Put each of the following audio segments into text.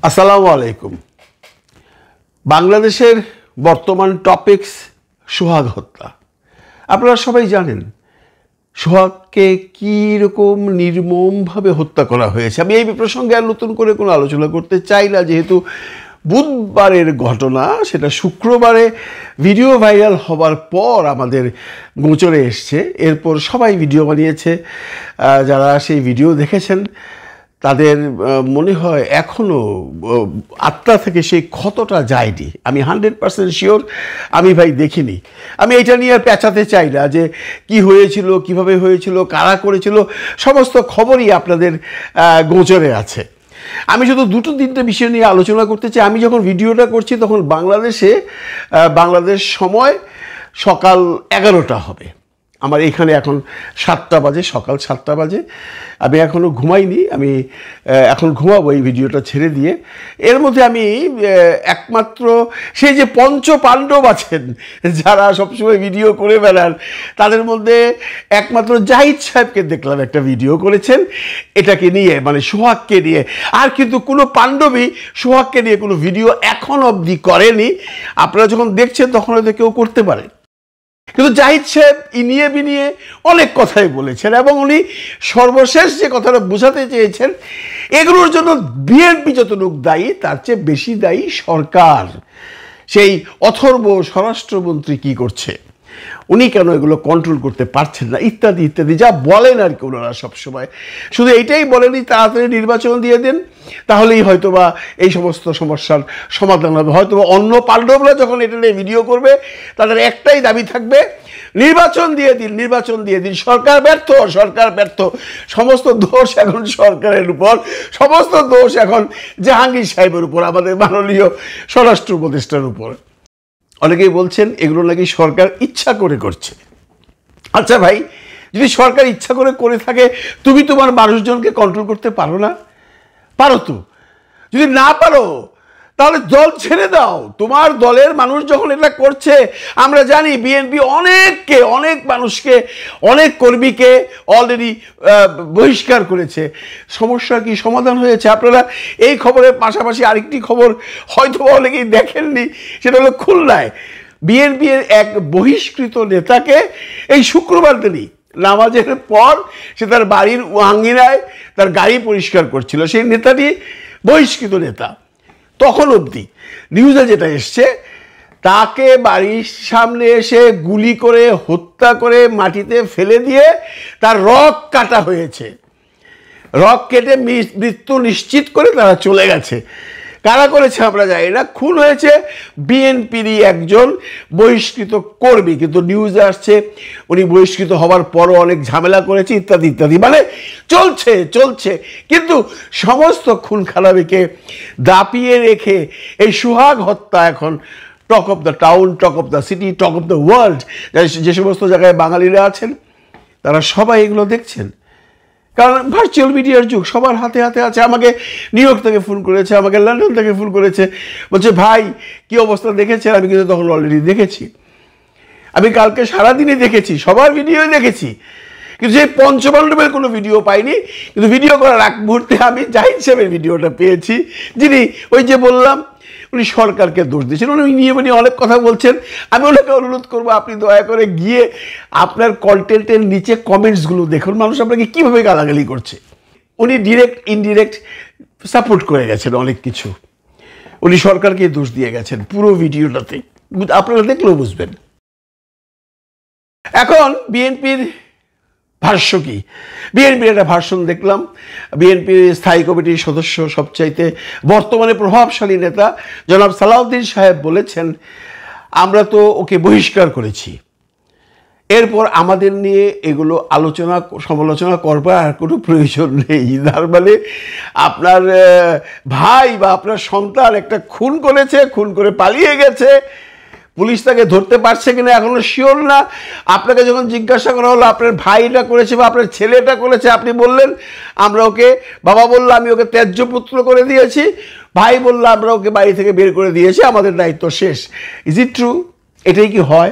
আসসালামু আলাইকুম। বাংলাদেশের বর্তমান টপিকস সোহাগ হত্যা। আপনারা সবাই জানেন সোহাগকে কীরকম নির্মমভাবে হত্যা করা হয়েছে। আমি এই প্রসঙ্গে আর নতুন করে কোনো আলোচনা করতে চাই না, যেহেতু বুধবারের ঘটনা, সেটা শুক্রবারে ভিডিও ভাইরাল হবার পর আমাদের গোচরে এসছে। এরপর সবাই ভিডিও বানিয়েছে। যারা সেই ভিডিও দেখেছেন তাদের মনে হয় এখনও আত্মা থেকে সেই ক্ষতটা যায়নি। আমি 100% শিওর আমি ভাই দেখিনি। আমি এটা নিয়ে আর পেঁচাতে চাই না যে কি হয়েছিল, কিভাবে হয়েছিল, কারা করেছিল, সমস্ত খবরই আপনাদের গোচরে আছে। আমি শুধু দুটো তিনটে বিষয় নিয়ে আলোচনা করতে চাই। আমি যখন ভিডিওটা করছি তখন বাংলাদেশ সময় সকাল 11টা হবে। আমার এখানে এখন 7টা বাজে, সকাল 7টা বাজে। আমি এখনও ঘুমাইনি। আমি এখন ঘুমাবো এই ভিডিওটা ছেড়ে দিয়ে। এর মধ্যে আমি একমাত্র সেই যে পঞ্চ পাণ্ডব আছেন যারা সবসময় ভিডিও করে বেড়ান, তাদের মধ্যে একমাত্র জাহিদ সাহেবকে দেখলাম একটা ভিডিও করেছেন এটাকে নিয়ে, মানে সোহাগকে নিয়ে। আর কিন্তু কোনো পাণ্ডবই সোহাগকে নিয়ে কোনো ভিডিও এখন অবধি করেনি। আপনারা যখন দেখছেন তখন হয়তো কেউ করতে পারে, কিন্তু জাহিদ সাহেব ইনিয়ে বিনিয়ে অনেক কথাই বলেছেন এবং উনি সর্বশেষ যে কথাটা বোঝাতে চেয়েছেন, এগুলোর জন্য বিএনপি যতটুকু দায়ী তার চেয়ে বেশি দায়ী সরকার। সেই অথর্ব স্বরাষ্ট্রমন্ত্রী কি করছে, উনি কেন এগুলো কন্ট্রোল করতে পারছেন না, ইত্যাদি ইত্যাদি যা বলেন আর কি। ওনারা সবসময় শুধু এইটাই বলেনি তাড়াতাড়ি নির্বাচন দিয়ে দেন, তাহলেই হয়তোবা এই সমস্ত সমস্যার সমাধান হবে। হয়তোবা অন্য পাণ্ডবরা যখন এটা নিয়ে ভিডিও করবে তাদের একটাই দাবি থাকবে, নির্বাচন দিয়ে দিন, নির্বাচন দিয়ে দিন। সরকার ব্যর্থ, সরকার ব্যর্থ। সমস্ত দোষ এখন সরকারের উপর, সমস্ত দোষ এখন জাহাঙ্গীর সাহেবের উপর, আমাদের মাননীয় স্বরাষ্ট্র উপদেষ্টার উপর। অনেকেই বলছেন এগুলো নাকি সরকার ইচ্ছা করে করছে। আচ্ছা ভাই, যদি সরকার ইচ্ছা করে থাকে, তুমি তোমার মানুষজনকে কন্ট্রোল করতে পারো না? পারো তো। যদি না পারো তাহলে দল ছেড়ে দাও। তোমার দলের মানুষ যখন এটা করছে, আমরা জানি বিএনপি অনেক মানুষকে, অনেক কর্মীকে অলরেডি বহিষ্কার করেছে। সমস্যা কি সমাধান হয়েছে? আপনারা এই খবরের পাশাপাশি আরেকটি খবর হয়তো অনেকেই দেখেননি, সেটা হলো খুলনায় বিএনপির এক বহিষ্কৃত নেতাকে এই শুক্রবার দিনই নামাজের পর সে তার বাড়ির আঙ্গিনায় তার গাড়ি পরিষ্কার করছিল। সেই নেতাটি বহিষ্কৃত নেতা। তখন অবধি নিউজে যেটা এসছে, তাকে বাড়ির সামনে এসে গুলি করে হত্যা করে মাটিতে ফেলে দিয়ে তার রগ কাটা হয়েছে। রগ কেটে মৃত্যু নিশ্চিত করে তারা চলে গেছে। কারা করেছে আমরা জানি না। খুন হয়েছে বিএনপিরই একজন বহিষ্কৃত কর্মী, কিন্তু নিউজে আসছে উনি বহিষ্কৃত হওয়ার পরও অনেক ঝামেলা করেছে, ইত্যাদি ইত্যাদি। মানে চলছে। কিন্তু সমস্ত খুন খারাপিকে দাপিয়ে রেখে এই সোহাগ হত্যা এখন talk of the town, talk of the city, talk of the world. যে সমস্ত জায়গায় বাঙালিরা আছেন তারা সবাই এগুলো দেখছেন, কারণ ভার্চুয়াল মিডিয়ার যুগ, সবার হাতে আছে। আমাকে নিউ ইয়র্ক থেকে ফোন করেছে, আমাকে লন্ডন থেকে ফোন করেছে, বলছে ভাই কি অবস্থা দেখেছেন? আমি কিন্তু তখন অলরেডি দেখেছি। আমি কালকে সারাদিনই দেখেছি, সবার ভিডিও দেখেছি, কিন্তু সেই পঞ্চপাণ্ডবের কোনো ভিডিও পাইনি। কিন্তু ভিডিও করার এক মুহূর্তে আমি জাহিদ সাহেবের ভিডিওটা পেয়েছি, যিনি ওই যে বললাম উনি সরকারকে দোষ দিয়েছেন। উনি নিয়ে অনেক কথা বলছেন। আমি ওনাকে অনুরোধ করবো, আপনি দয়া করে গিয়ে আপনার কন্টেন্টের নিচে কমেন্টসগুলো দেখুন, মানুষ আপনাকে কীভাবে গালাগালি করছে। উনি ডিরেক্ট ইনডিরেক্ট সাপোর্ট করে গেছেন অনেক কিছু। উনি সরকারকে দোষ দিয়ে গেছেন পুরো ভিডিওটাতে, আপনারা দেখলেও বুঝবেন। এখন বিএনপির ভাষ্য কি? বিএনপির একটা ভাষণ দেখলাম। বিএনপির স্থায়ী কমিটির সদস্য, সবচাইতে বর্তমানে প্রভাবশালী নেতা জনাব সালাউদ্দিন সাহেব বলেছেন, আমরা তো ওকে বহিষ্কার করেছি, এরপর আমাদের নিয়ে এগুলো সমালোচনা করবার আর কোনো প্রয়োজন নেই। তার মানে আপনার ভাই বা আপনার সন্তান একটা খুন করেছে, খুন করে পালিয়ে গেছে, পুলিশ তাকে ধরতে পারছে কিনা এখনো শিওর না। আপনাকে যখন জিজ্ঞাসা করা হলো আপনার ভাইটা করেছে বা আপনার ছেলেটা করেছে, আপনি বললেন আমরা ওকে, বাবা বলল আমি ওকে ত্যায্য পুত্র করে দিয়েছি, ভাই বলল আমরা ওকে বাড়ি থেকে বের করে দিয়েছি, আমাদের দায়িত্ব শেষ। Is it true? এটাই কি হয়?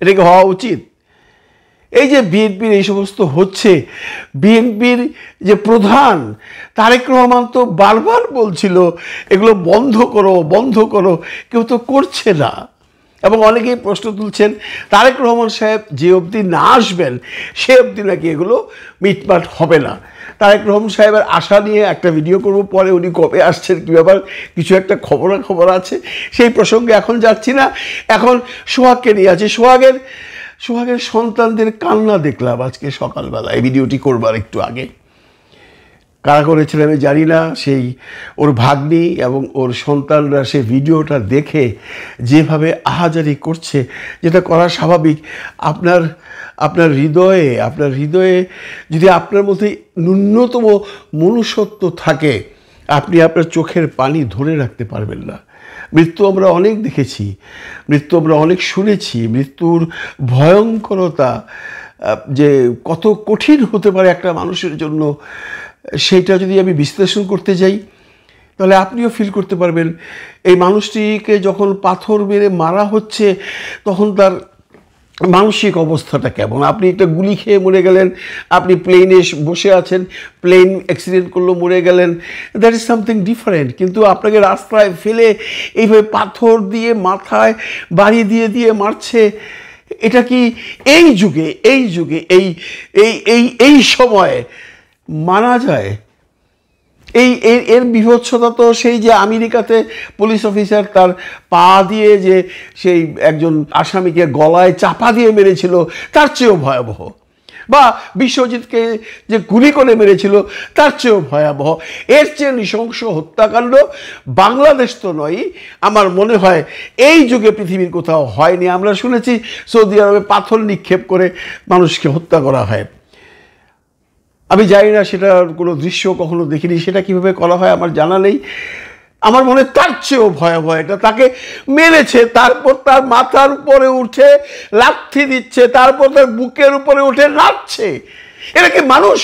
এটা কি হওয়া উচিত? এই যে বিএনপির এই সমস্ত হচ্ছে, বিএনপির যে প্রধান তারেক রহমান তো বারবার বলছিল এগুলো বন্ধ করো বন্ধ করো, কেউ তো করছে না। এবং অনেকেই প্রশ্ন তুলছেন তারেক রহমান সাহেব যে অবধি না আসবেন সে অবধি নাকি এগুলো মিটমাট হবে না। তারেক রহমান সাহেবের আশা নিয়ে একটা ভিডিও করব পরে, উনি কবে আসছেন কী ব্যাপার কিছু একটা খবর আছে, সেই প্রসঙ্গে এখন যাচ্ছি না। এখন সোহাগকে নিয়ে আছে। সোহাগের সন্তানদের কান্না দেখলাম আজকে সকালবেলা, এই ভিডিওটি করবার একটু আগে। কারা করেছিল আমি জানি না, সেই ওর ভাগ্নি এবং ওর সন্তানরা সেই ভিডিওটা দেখে যেভাবে আহাজারি করছে, যেটা করা স্বাভাবিক। আপনার হৃদয়ে যদি আপনার মধ্যে ন্যূনতম মনুষ্যত্ব থাকে, আপনি আপনার চোখের পানি ধরে রাখতে পারবেন না। মৃত্যু আমরা অনেক দেখেছি, মৃত্যু আমরা অনেক শুনেছি, মৃত্যুর ভয়ঙ্করতা যে কত কঠিন হতে পারে একটা মানুষের জন্য, সেইটা যদি আমি বিশ্লেষণ করতে যাই তাহলে আপনিও ফিল করতে পারবেন। এই মানুষটিকে যখন পাথর মেরে মারা হচ্ছে তখন তার মানসিক অবস্থাটা কেমন। আপনি একটা গুলি খেয়ে মরে গেলেন, আপনি প্লেনে বসে আছেন, প্লেন অ্যাক্সিডেন্ট করলো মরে গেলেন, দ্যাট ইজ সামথিং ডিফারেন্ট। কিন্তু আপনাকে রাস্তায় ফেলে এইভাবে পাথর দিয়ে মাথায় বাড়ি দিয়ে মারছে, এটা কি এই যুগে এই সময়ে মানা যায়? এর বিভৎসতা তো সেই যে আমেরিকাতে পুলিশ অফিসার তার পা দিয়ে যে সেই একজন আসামিকে গলায় চাপা দিয়ে মেরেছিল তার চেয়েও ভয়াবহ, বা বিশ্বজিৎকে যে গুলি করে মেরেছিল তার চেয়েও ভয়াবহ। এর চেয়ে নৃশংস হত্যাকাণ্ড বাংলাদেশ তো নয়, আমার মনে হয় এই যুগে পৃথিবীর কোথাও হয়নি। আমরা শুনেছি সৌদি আরবে পাথর নিক্ষেপ করে মানুষকে হত্যা করা হয়, আমি জানি না সেটার কোনো দৃশ্য কখনো দেখিনি, সেটা কিভাবে করা হয় আমার জানা নেই। আমার মনে তার চেয়েও ভয়াবহ এটা, তাকে মেরেছে, তারপর তার মাথার উপরে উঠে লাথি দিচ্ছে, তারপর তার বুকের উপরে উঠে নাচছে। এরা কি মানুষ?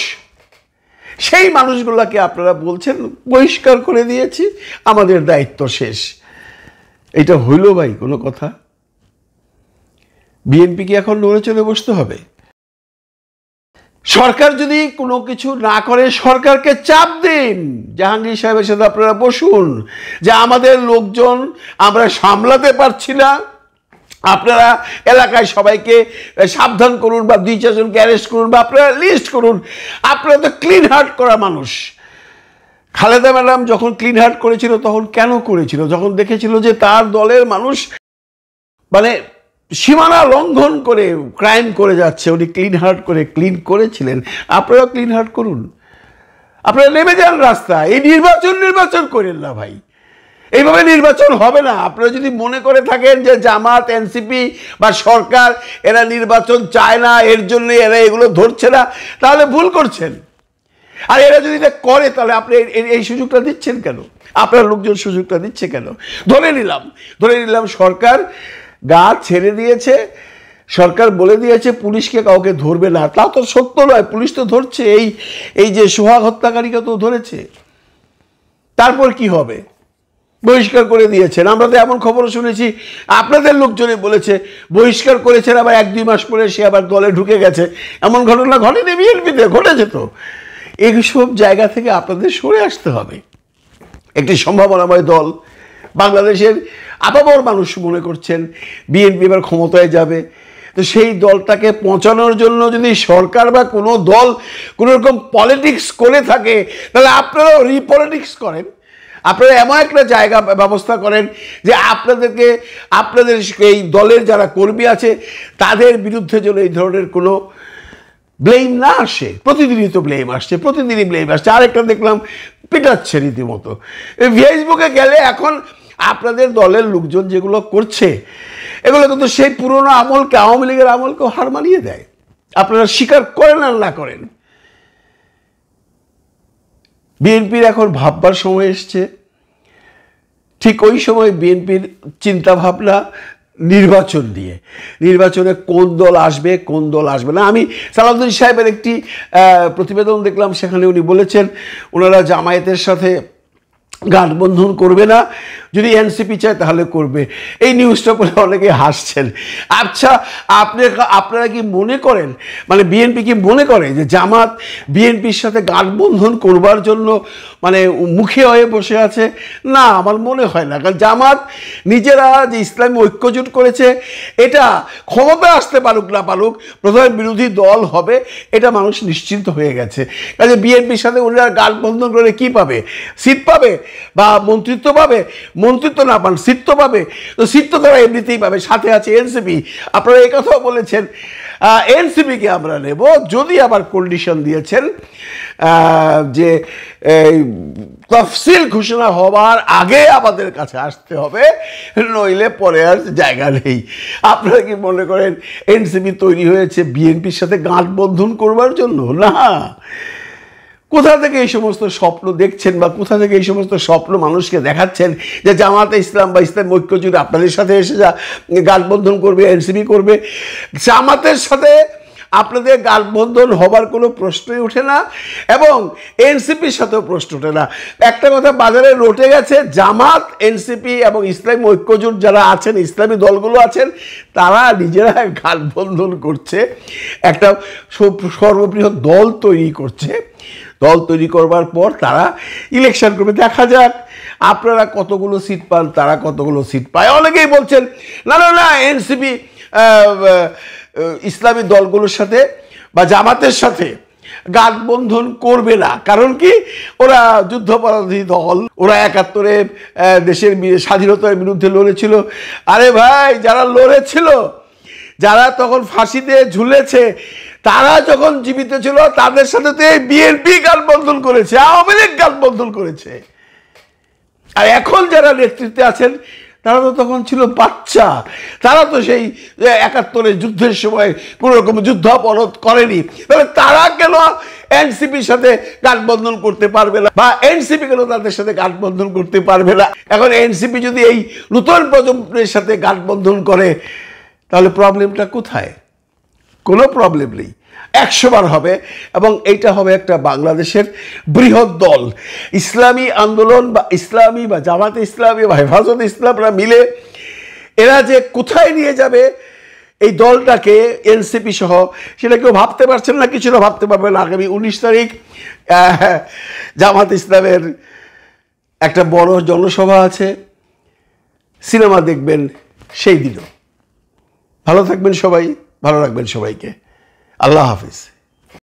সেই মানুষগুলোকে আপনারা বলছেন বহিষ্কার করে দিয়েছি, আমাদের দায়িত্ব শেষ। এটা হইল ভাই কোনো কথা? বিএনপি কি এখন নড়ে চলে বসতে হবে? সরকার যদি কোনো কিছু না করে সরকারকে চাপ দিন, জাহাঙ্গীর সাহেবের সাথে আপনারা বসুন যে আমাদের লোকজন আমরা সামলাতে পারছি না, আপনারা এলাকায় সবাইকে সাবধান করুন বা 2-4 জনকে অ্যারেস্ট করুন বা আপনারা লিস্ট করুন। আপনারা তো ক্লিন হার্ট করা মানুষ। খালেদা ম্যাডাম যখন ক্লিন হার্ট করেছিল তখন কেন করেছিল? যখন দেখেছিল যে তার দলের মানুষ মানে সীমানা লঙ্ঘন করে ক্রাইম করে যাচ্ছে, উনি ক্লিন হার্ট করে ক্লিন করেছিলেন। আপনারাও ক্লিন হার্ট করুন, আপনারা নেমে যান রাস্তায়। এই নির্বাচন করেন না ভাই, এইভাবে নির্বাচন হবে না। আপনারা যদি মনে করে থাকেন যে জামাত, এনসিপি বা সরকার এরা নির্বাচন চায় না, এর জন্য এরা এগুলো ধরছে না, তাহলে ভুল করছেন। আর এরা যদি এটা করে তাহলে আপনি এই সুযোগটা দিচ্ছেন কেন? আপনার লোকজন সুযোগটা দিচ্ছে কেন? ধরে নিলাম সরকার গা ছেড়ে দিয়েছে, সরকার বলে দিয়েছে পুলিশকে কাউকে ধরবে না। তা তো সত্য নয়, পুলিশ তো ধরছে। এই যে সোহাগ হত্যাকারীকে তো ধরেছে। তারপর কি হবে? বহিষ্কার করে দিয়েছেন। আমরা তো এমন খবরও শুনেছি আপনাদের লোকজনে বলেছে বহিষ্কার করেছেন, আবার 1-2 মাস পরে সে আবার দলে ঢুকে গেছে। এমন ঘটনা ঘটেনি বিএনপিতে? ঘটেছে তো। এইসব জায়গা থেকে আপনাদের সরে আসতে হবে। একটি সম্ভাবনাময় দল, বাংলাদেশের আপামর মানুষ মনে করছেন বিএনপি এবার ক্ষমতায় যাবে, তো সেই দলটাকে পৌঁছানোর জন্য যদি সরকার বা কোনো দল কোনো রকম পলিটিক্স করে থাকে তাহলে আপনারাও রিপলিটিক্স করেন। আপনারা এমন একটা জায়গা ব্যবস্থা করেন যে আপনাদের এই দলের যারা কর্মী আছে তাদের বিরুদ্ধে যেন এই ধরনের কোনো ব্লেম না আসে। প্রতিদিনই তো ব্লেম আসছে। আরেকটা দেখলাম পিটাচ্ছে রীতিমতো। ফেসবুকে গেলে এখন আপনাদের দলের লোকজন যেগুলো করছে এগুলো কিন্তু সেই পুরনো আমলকে, আওয়ামী লীগের আমলকেও হার মানিয়ে দেয়। আপনারা স্বীকার করেন আর না করেন। বিএনপির এখন ভাববার সময় এসছে। ঠিক ওই সময় বিএনপির চিন্তা ভাবনা নির্বাচন নিয়ে, নির্বাচনে কোন দল আসবে কোন দল আসবে না। আমি সালাউদ্দিন সাহেবের একটি প্রতিবেদন দেখলাম, সেখানে উনি বলেছেন ওনারা জামায়াতের সাথে গাঠবন্ধন করবে না, যদি এনসিপি চায় তাহলে করবে। এই নিউজটা পড়ে অনেকে হাসছেন। আচ্ছা, আপনারা কি মনে করেন, মানে বিএনপি কি মনে করে যে জামাত বিএনপির সাথে গাঠবন্ধন করবার জন্য মানে মুখে হয়ে বসে আছে? না, আমার মনে হয় না। কারণ জামাত নিজেরা যে ইসলামী ঐক্যজোট করেছে, এটা ক্ষমতা আসতে পারুক না পারুক প্রধান বিরোধী দল হবে, এটা মানুষ নিশ্চিন্ত হয়ে গেছে। কাজে বিএনপির সাথে ওনারা গাঠবন্ধন করে কি পাবে? সিট পাবে বা মন্ত্রিত্ব পাবে? মন্ত্রিত্ব না পান সিট তো পাবে। তো সিট তো তারা এমনিতেই পাবে, সাথে আছে এনসিপি। আপনারা এই কথাও বলেছেন এনসিপিকে আমরা নেব, যদি আবার কন্ডিশন দিয়েছেন যে তফসিল ঘোষণা হবার আগে আমাদের কাছে আসতে হবে, নইলে পরে আর জায়গা নেই। আপনারা কি মনে করেন এনসিপি তৈরি হয়েছে বিএনপির সাথে গাঁটবন্ধন করবার জন্য? না। কোথা থেকে এই সমস্ত স্বপ্ন দেখছেন বা কোথা থেকে এই সমস্ত স্বপ্ন মানুষকে দেখাচ্ছেন যে জামাতে ইসলাম বা ইসলাম ঐক্যজোট আপনাদের সাথে এসে যা গাঠবন্ধন করবে, এনসিপি করবে? জামাতের সাথে আপনাদের গাঠবন্ধন হবার কোনো প্রশ্নই ওঠে না, এবং এনসিপির সাথেও প্রশ্ন ওঠে না। একটা কথা বাজারে রটে গেছে, জামাত, এনসিপি এবং ইসলামী ঐক্যজোট যারা আছেন, ইসলামী দলগুলো আছেন, তারা নিজেরা গাঠবন্ধন করছে, একটা সর্ববৃহৎ দল তৈরি করছে। দল তৈরি করবার পর তারা ইলেকশন করবে। দেখা যাক আপনারা কতগুলো সিট পান, তারা কতগুলো সিট পায়। অনেকেই বলছেন না না না, এনসিপি ইসলামী দলগুলোর সাথে বা জামাতের সাথে গাঠবন্ধন করবে না। কারণ কি? ওরা যুদ্ধাপরাধী দল, ওরা ৭১-এ দেশের স্বাধীনতার বিরুদ্ধে লড়েছিল। আরে ভাই, যারা লড়েছিল, যারা তখন ফাঁসিতে ঝুলেছে, তারা যখন জীবিত ছিল তাদের সাথে তো এই বিএনপি গাঠবন্ধন করেছে, আওয়ামী লীগ গাঠবন্ধন করেছে। আর এখন যারা নেতৃত্বে আছেন তারা তো তখন ছিল বাচ্চা, তারা তো সেই ৭১-এর যুদ্ধের সময় কোনো রকম যুদ্ধাপরাধ করেনি। তাহলে তারা কেন এনসিপির সাথে গাঠবন্ধন করতে পারবে না, বা এনসিপি কেন তাদের সাথে গাঠবন্ধন করতে পারবে না? এখন এনসিপি যদি এই নতুন প্রজন্মের সাথে গাঠবন্ধন করে, তাহলে প্রবলেমটা কোথায়? কোনো প্রবলেম নেই, ১০০ বার হবে। এবং এইটা হবে একটা বাংলাদেশের বৃহৎ দল। ইসলামী আন্দোলন বা ইসলামী বা জামাতে ইসলামী বা হেফাজতে ইসলামরা মিলে এরা যে কোথায় নিয়ে যাবে এই দলটাকে, এনসিপি সহ, সেটা কেউ ভাবতে পারছেন না, কিছুটা ভাবতে পারবেন না। আগামী ১৯ তারিখ জামাত ইসলামের একটা বড় জনসভা আছে, সিনেমা দেখবেন সেই দিনও। ভালো থাকবেন সবাই, ভালো রাখবেন সবাইকে। আল্লাহ হাফিজ।